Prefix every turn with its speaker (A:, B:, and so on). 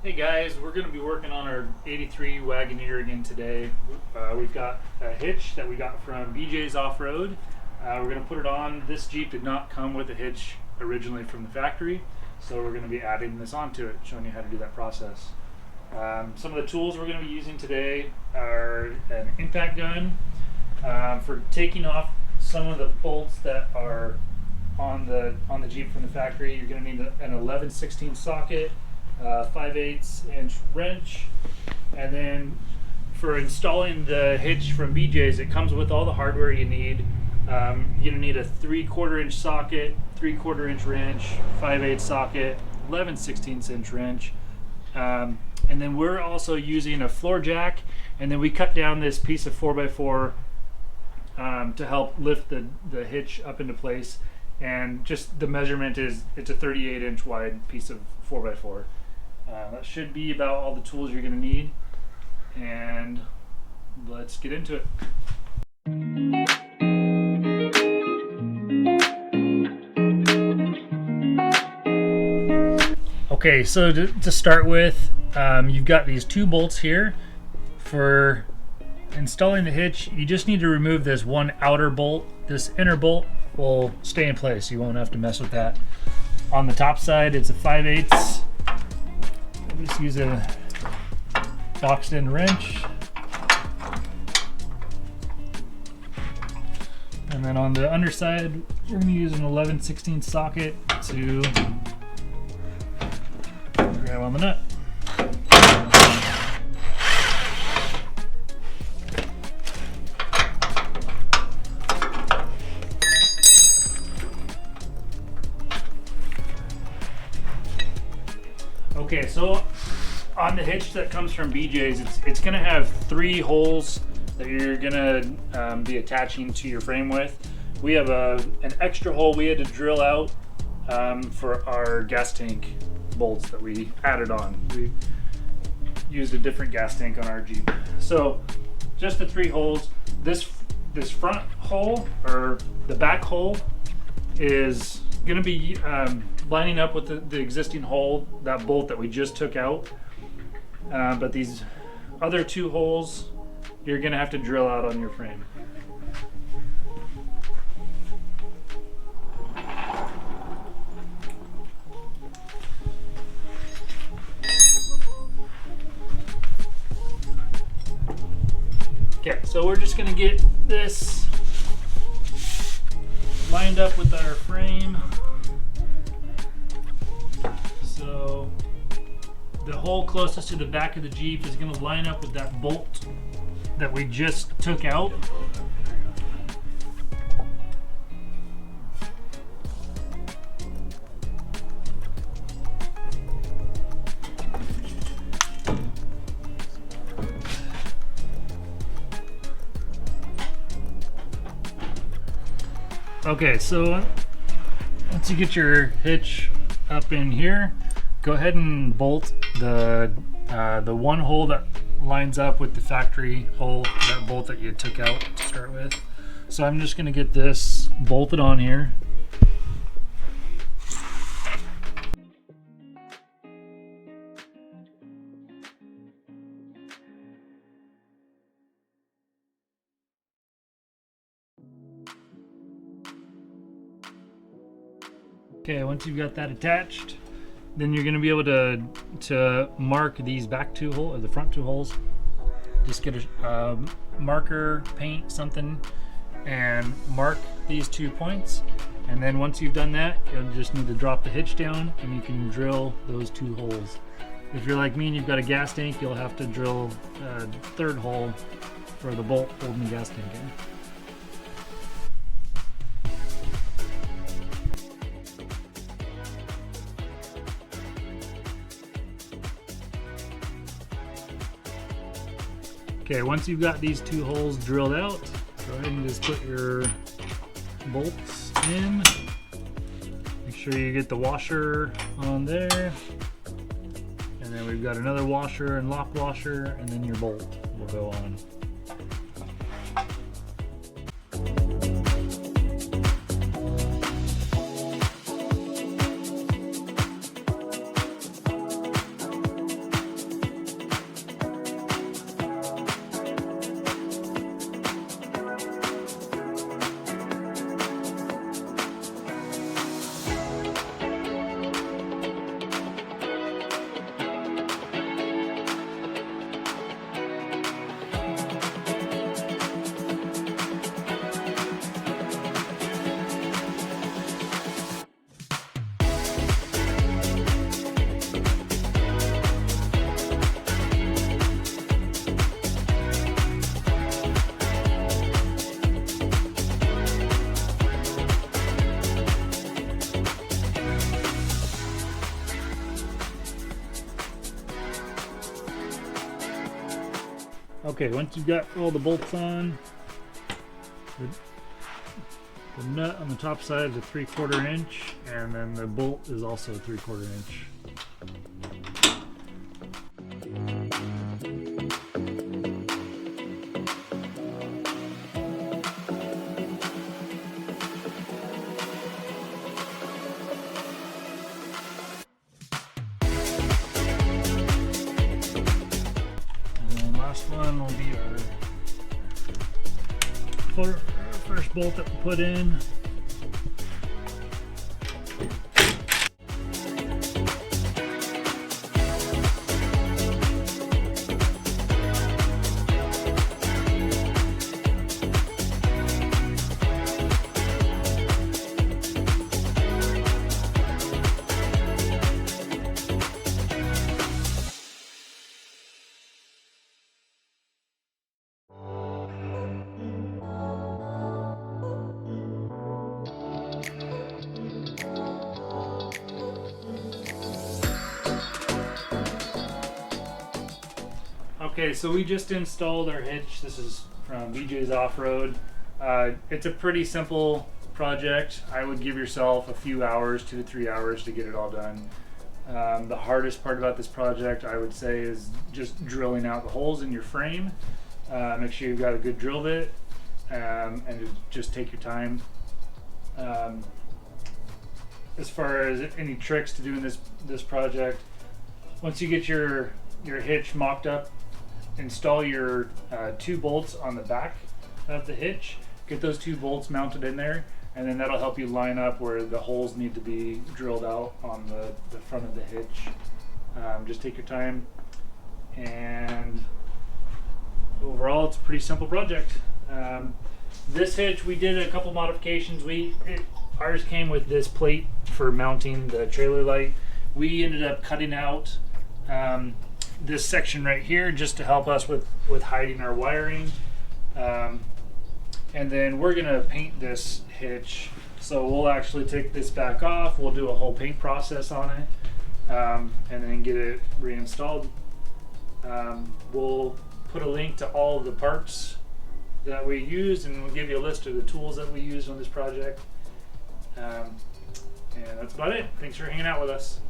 A: Hey guys, we're going to be working on our 83 Wagoneer again today. We've got a hitch that we got from BJ's Offroad. We're going to put it on. This Jeep did not come with a hitch originally from the factory, so we're going to be adding this onto it, showing you how to do that process. Some of the tools we're going to be using today are an impact gun for taking off some of the bolts that are on the Jeep from the factory. You're going to need an 11/16 socket, 5/8 inch wrench, and then for installing the hitch from BJ's, it comes with all the hardware you need. You're gonna need a 3/4 inch socket, 3/4 inch wrench, 5/8 socket, 11/16 inch wrench, and then we're also using a floor jack, and then we cut down this piece of 4x4 to help lift the hitch up into place. And just the measurement is, it's a 38 inch wide piece of 4x4. That should be about all the tools you're going to need, and let's get into it. Okay, so to start with, you've got these two bolts here. For installing the hitch, you just need to remove this one outer bolt. This inner bolt will stay in place. You won't have to mess with that. On the top side, it's a 5/8. I'll just use a boxed in wrench. And then on the underside, we're going to use an 11/16 socket to grab on the nut. Okay, so on the hitch that comes from BJ's, it's going to have 3 holes that you're going to be attaching to your frame with. We have an extra hole we had to drill out for our gas tank bolts that we added on. We used a different gas tank on our Jeep. So just the 3 holes. This front hole, or the back hole, is going to be lining up with the existing hole, that bolt that we just took out. But these other 2 holes, you're going to have to drill out on your frame. Okay, so we're just going to get this lined up with our frame. So the hole closest to the back of the Jeep is going to line up with that bolt that we just took out. Okay, so once you get your hitch up in here, go ahead and bolt the one hole that lines up with the factory hole, that bolt that you took out to start with. So I'm just going to get this bolted on here. Okay, once you've got that attached, then you're going to be able to mark these back 2 holes, or the front 2 holes. Just get a marker, paint something, and mark these 2 points. And then once you've done that, you'll just need to drop the hitch down, and you can drill those 2 holes. If you're like me and you've got a gas tank, you'll have to drill a 3rd hole for the bolt holding the gas tank in. Okay, once you've got these 2 holes drilled out, go ahead and just put your bolts in. Make sure you get the washer on there. And then we've got another washer and lock washer, and then your bolt will go on. Okay, once you've got all the bolts on, the nut on the top side is a 3/4 inch, and then the bolt is also a 3/4 inch. Last one will be our first bolt that we put in. Okay, so we just installed our hitch. This is from BJ's Offroad. It's a pretty simple project. I would give yourself a few hours, 2 to 3 hours to get it all done. The hardest part about this project, I would say, is just drilling out the holes in your frame. Make sure you've got a good drill bit, and just take your time. As far as any tricks to doing this project, once you get your hitch mocked up, install your 2 bolts on the back of the hitch. Get those 2 bolts mounted in there, and then that'll help you line up where the holes need to be drilled out on the front of the hitch. Just take your time, and overall it's a pretty simple project. This hitch, we did a couple modifications. Ours came with this plate for mounting the trailer light. We ended up cutting out this section right here just to help us with hiding our wiring, and then we're gonna paint this hitch. So we'll actually take this back off, we'll do a whole paint process on it, and then get it reinstalled. We'll put a link to all of the parts that we used, and we'll give you a list of the tools that we used on this project, and that's about it. Thanks for hanging out with us.